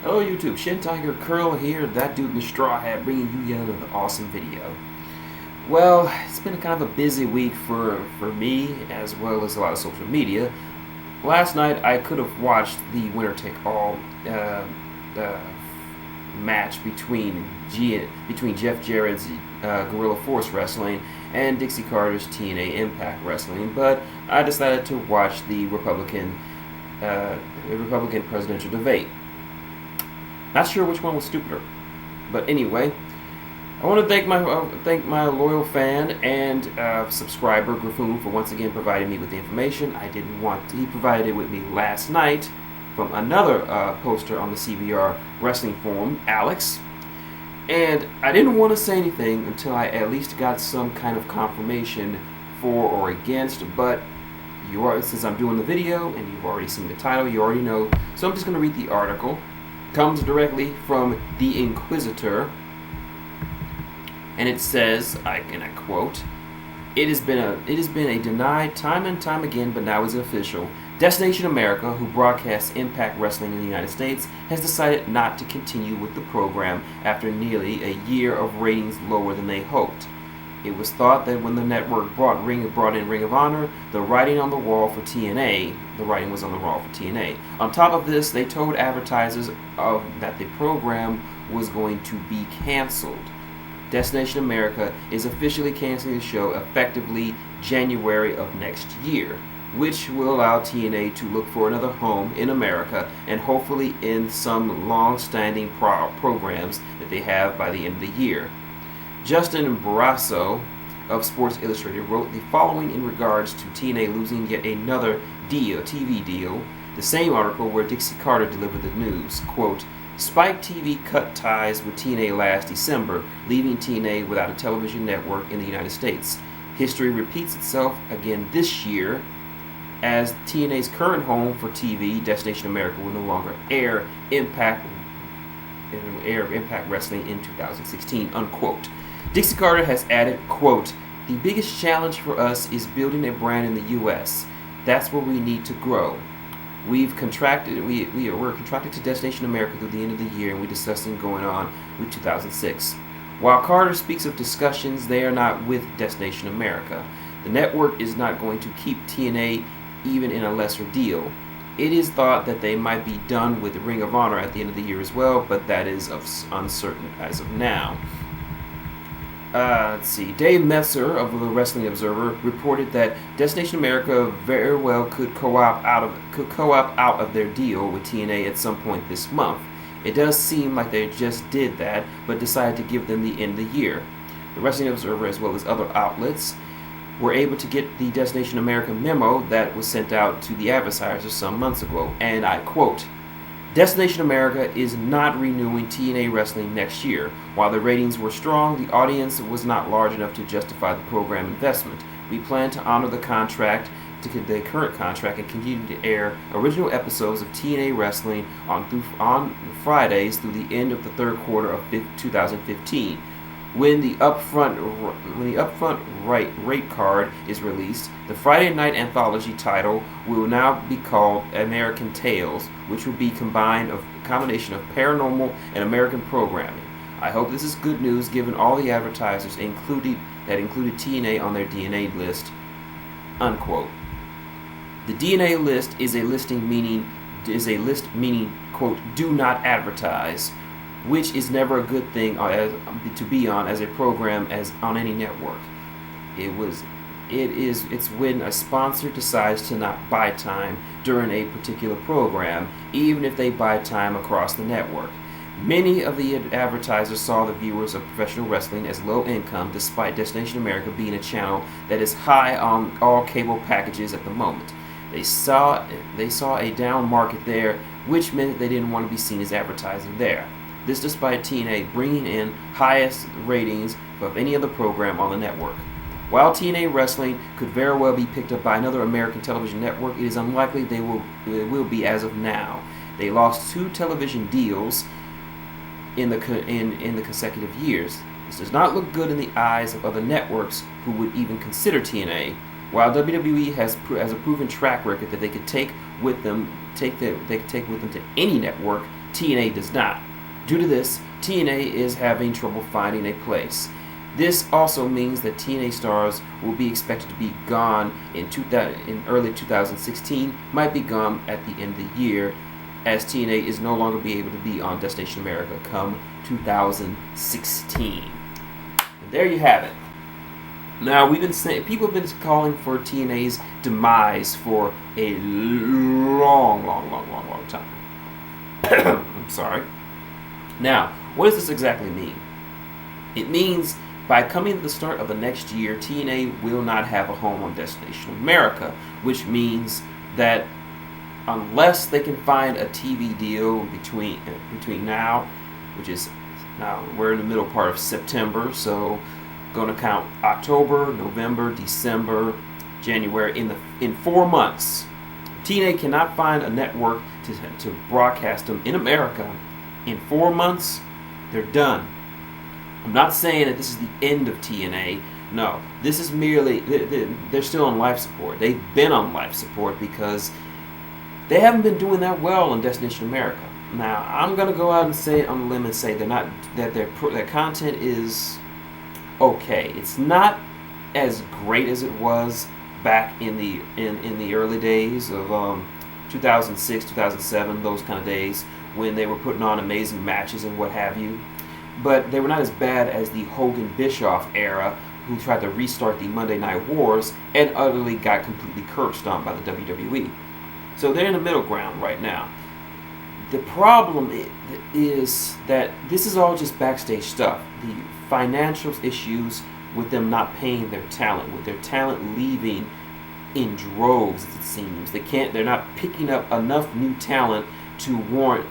Hello YouTube, shintigercurl here, that dude in the straw hat, bringing you yet another awesome video. Well, it's been kind of a busy week for me, as well as a lot of social media. Last night I could have watched the winner-take-all match between Jeff Jarrett's Guerrilla Force Wrestling and Dixie Carter's TNA Impact Wrestling, but I decided to watch the Republican presidential debate. Not sure which one was stupider, but anyway, I want to thank my loyal fan and subscriber Griffoon for once again providing me with the information. He provided it with me last night from another poster on the CBR Wrestling Forum, Alex, and I didn't want to say anything until I at least got some kind of confirmation for or against. But since I'm doing the video and you've already seen the title, you already know. So I'm just going to read the article. Comes directly from the Inquisitor, and it says, and I quote, "It has been a denied time and time again, but now is official. Destination America, who broadcasts Impact Wrestling in the United States, has decided not to continue with the program after nearly a year of ratings lower than they hoped. It was thought that when the network brought in Ring of Honor, the writing on the wall for TNA, the writing was on the wall for TNA. On top of this, they told advertisers that the program was going to be canceled. Destination America is officially canceling the show effectively January of next year, which will allow TNA to look for another home in America and hopefully in some long-standing programs that they have by the end of the year." Justin Barrasso of Sports Illustrated wrote the following in regards to TNA losing yet another TV deal, the same article where Dixie Carter delivered the news. Quote, "Spike TV cut ties with TNA last December, leaving TNA without a television network in the United States. History repeats itself again this year, as TNA's current home for TV, Destination America, will no longer air Impact Wrestling in 2016, unquote. Dixie Carter has added, quote, "The biggest challenge for us is building a brand in the U.S. That's where we need to grow. We're contracted to Destination America through the end of the year, and we're discussing going on with 2006. While Carter speaks of discussions, they are not with Destination America. The network is not going to keep TNA even in a lesser deal. It is thought that they might be done with Ring of Honor at the end of the year as well, but that is uncertain as of now." Let's see. Dave Metzer of the Wrestling Observer reported that Destination America very well could co-op out of their deal with TNA at some point this month. It does seem like they just did that, but decided to give them the end of the year. The Wrestling Observer, as well as other outlets, were able to get the Destination America memo that was sent out to the advertisers some months ago, and I quote, "Destination America is not renewing TNA Wrestling next year. While the ratings were strong, the audience was not large enough to justify the program investment. We plan to honor the current contract, and continue to air original episodes of TNA Wrestling on Fridays through the end of the third quarter of 2015. When the upfront rate card is released, the Friday night anthology title will now be called American Tales, which will be a combination of paranormal and American programming. I hope this is good news given all the advertisers included TNA on their DNA list," unquote. The DNA list is a list meaning, quote, "do not advertise," which is never a good thing to be on as a program as on any network. It's when a sponsor decides to not buy time during a particular program, even if they buy time across the network. Many of the advertisers saw the viewers of professional wrestling as low income, despite Destination America being a channel that is high on all cable packages at the moment. They saw a down market there, which meant they didn't want to be seen as advertising there. This despite TNA bringing in highest ratings of any other program on the network. While TNA Wrestling could very well be picked up by another American television network, it is unlikely they will be as of now. They lost 2 television deals in the consecutive years. This does not look good in the eyes of other networks who would even consider TNA. While WWE has a proven track record that they could take with them to any network, TNA does not. Due to this, TNA is having trouble finding a place. This also means that TNA stars will be expected to be gone in early 2016, might be gone at the end of the year, as TNA is no longer be able to be on Destination America come 2016. And there you have it. Now, people have been calling for TNA's demise for a long time. I'm sorry. Now, what does this exactly mean? It means by coming to the start of the next year, TNA will not have a home on Destination America, which means that unless they can find a TV deal between now, which is now we're in the middle part of September, so going to count October, November, December, January, in 4 months. TNA cannot find a network to broadcast them in America. In 4 months, they're done. I'm not saying that this is the end of TNA. No, this is merely, they're still on life support. They've been on life support because they haven't been doing that well on Destination America. Now, I'm going to go out and say on the limb and say their content is okay. It's not as great as it was back in the early days of 2006, 2007, those kind of days when they were putting on amazing matches and what have you. But they were not as bad as the Hogan-Bischoff era, who tried to restart the Monday Night Wars and utterly got completely curb stomped by the WWE. So they're in the middle ground right now. The problem is that this is all just backstage stuff. The financial issues with them not paying their talent, with their talent leaving in droves, it seems. They're not picking up enough new talent to warrant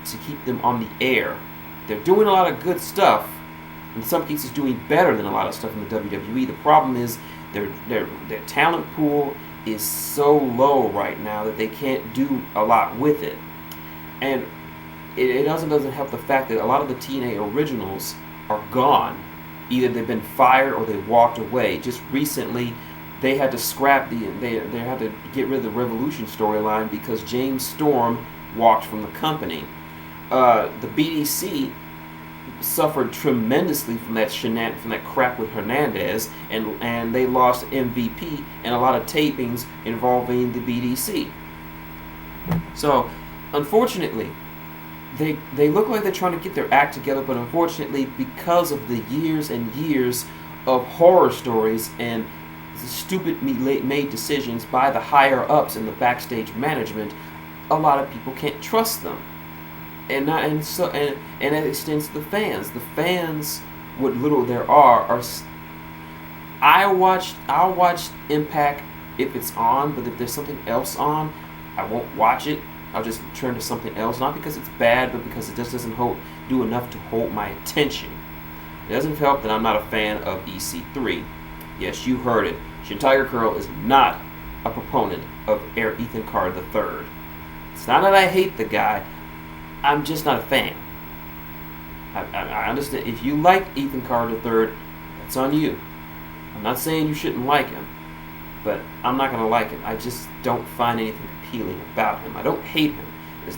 to keep them on the air. They're doing a lot of good stuff, in some cases doing better than a lot of stuff in the WWE. The problem is their talent pool is so low right now that they can't do a lot with it. And it doesn't help the fact that a lot of the TNA originals are gone. Either they've been fired or they walked away. Just recently, they had to scrap they had to get rid of the Revolution storyline because James Storm walked from the company. The BDC suffered tremendously from that crap with Hernandez, and they lost MVP and a lot of tapings involving the BDC. So, unfortunately, they look like they're trying to get their act together, but unfortunately, because of the years and years of horror stories and stupid made decisions by the higher ups and the backstage management, a lot of people can't trust them. And that extends to the fans. The fans, what little there are. I'll watch Impact if it's on, but if there's something else on, I won't watch it. I'll just turn to something else, not because it's bad, but because it just doesn't do enough to hold my attention. It doesn't help that I'm not a fan of EC3. Yes, you heard it. shintigercurl is not a proponent of Ethan Carter III. It's not that I hate the guy. I'm just not a fan. I understand. If you like Ethan Carter III, that's on you. I'm not saying you shouldn't like him, but I'm not going to like him. I just don't find anything appealing about him. I don't hate him.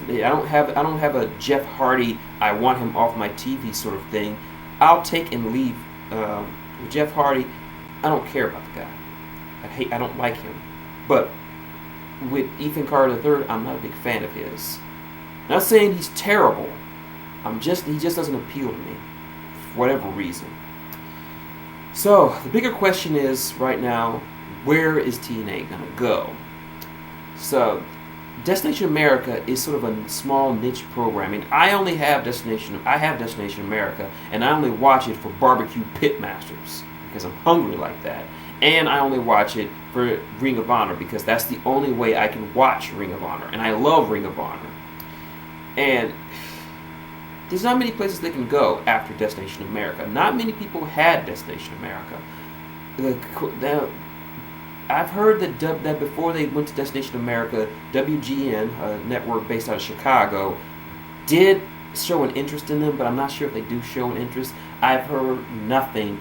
I don't have a Jeff Hardy, I want him off my TV sort of thing. I'll take and leave. With Jeff Hardy, I don't care about the guy. I don't like him. But with Ethan Carter III, I'm not a big fan of his. Not saying he's terrible. He just doesn't appeal to me for whatever reason. So the bigger question is right now, where is TNA gonna go? So Destination America is sort of a small niche programming. I have Destination America, and I only watch it for barbecue pitmasters because I'm hungry like that. And I only watch it for Ring of Honor because that's the only way I can watch Ring of Honor, and I love Ring of Honor. And there's not many places they can go after Destination America. Not many people had Destination America. I've heard that before they went to Destination America, WGN, a network based out of Chicago, did show an interest in them, but I'm not sure if they do show an interest. I've heard nothing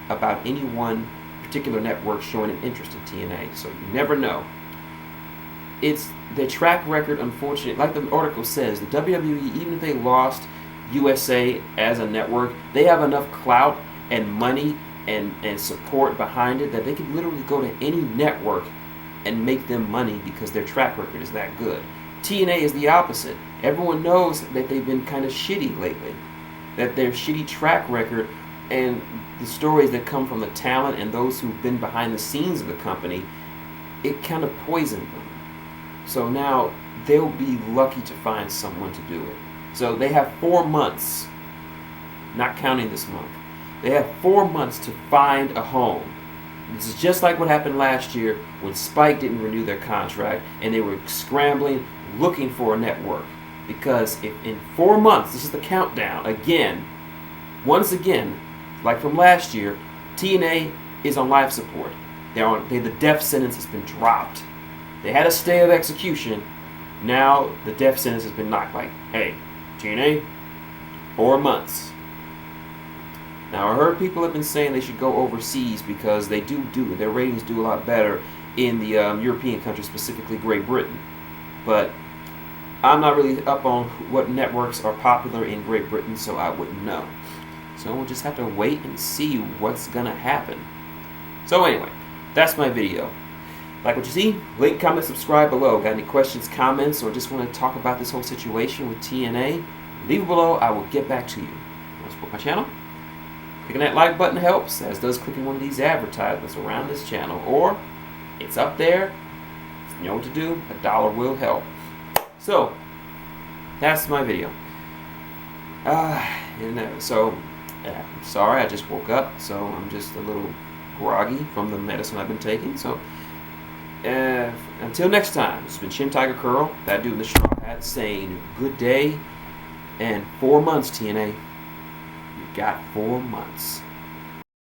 about any one particular network showing an interest in TNA, so you never know. it's their track record, unfortunately, like the article says, the WWE, even if they lost USA as a network, they have enough clout and money and support behind it that they could literally go to any network and make them money because their track record is that good. TNA is the opposite. Everyone knows that they've been kind of shitty lately, that their shitty track record and the stories that come from the talent and those who've been behind the scenes of the company, it kind of poisoned them. So now they'll be lucky to find someone to do it. So they have 4 months, not counting this month. They have 4 months to find a home. This is just like what happened last year when Spike didn't renew their contract and they were scrambling, looking for a network. Because if in 4 months, this is the countdown, again, once again, like from last year, TNA is on life support. The death sentence has been dropped. They had a stay of execution. Now the death sentence has been knocked. Like, hey, TNA, 4 months. Now I heard people have been saying they should go overseas because they their ratings do a lot better in the European countries, specifically Great Britain. But I'm not really up on what networks are popular in Great Britain, so I wouldn't know. So we'll just have to wait and see what's gonna happen. So anyway, that's my video. Like what you see? Link, comment, subscribe below. Got any questions, comments, or just want to talk about this whole situation with TNA? Leave it below. I will get back to you. Want to support my channel? Clicking that like button helps, as does clicking one of these advertisements around this channel. Or, it's up there. You know what to do. $1 will help. So, that's my video. Sorry, I just woke up, so I'm just a little groggy from the medicine I've been taking. So, until next time, it's been shintigercurl, that dude in the straw hat, saying good day and 4 months, TNA. You got 4 months.